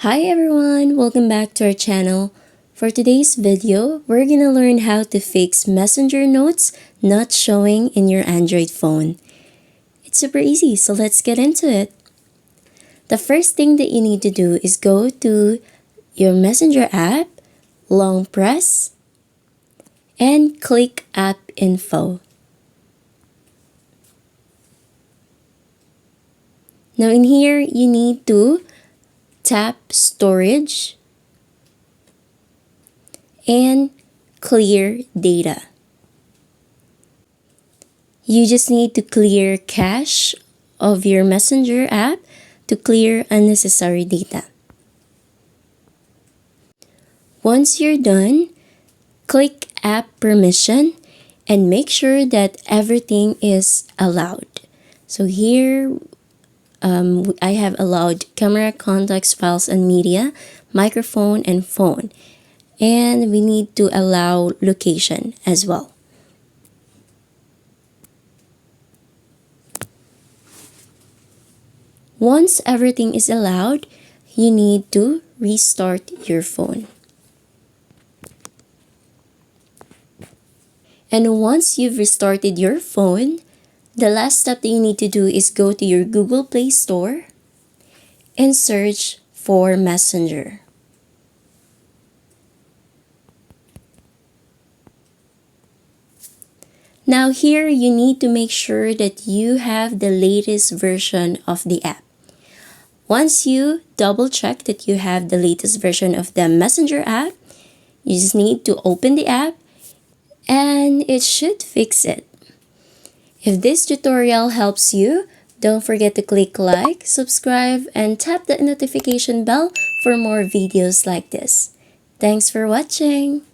Hi everyone, welcome back to our channel. For today's video, we're gonna learn how to fix Messenger notes not showing in your Android phone. It's super easy, so let's get into it. The first thing that you need to do is go to your Messenger app, long press, and click App Info. Now in here, you need to tap Storage and Clear Data. You just need to clear cache of your Messenger app to clear unnecessary data. Once you're done, click App Permission and make sure that everything is allowed. So here, I have allowed camera, contacts, files, and media, microphone, and phone. And we need to allow location as well. Once everything is allowed, you need to restart your phone. And once you've restarted your phone, the last step that you need to do is go to your Google Play Store and search for Messenger. Now here, you need to make sure that you have the latest version of the app. Once you double check that you have the latest version of the Messenger app, you just need to open the app and it should fix it. If this tutorial helps you, don't forget to click like, subscribe, and tap the notification bell for more videos like this. Thanks for watching!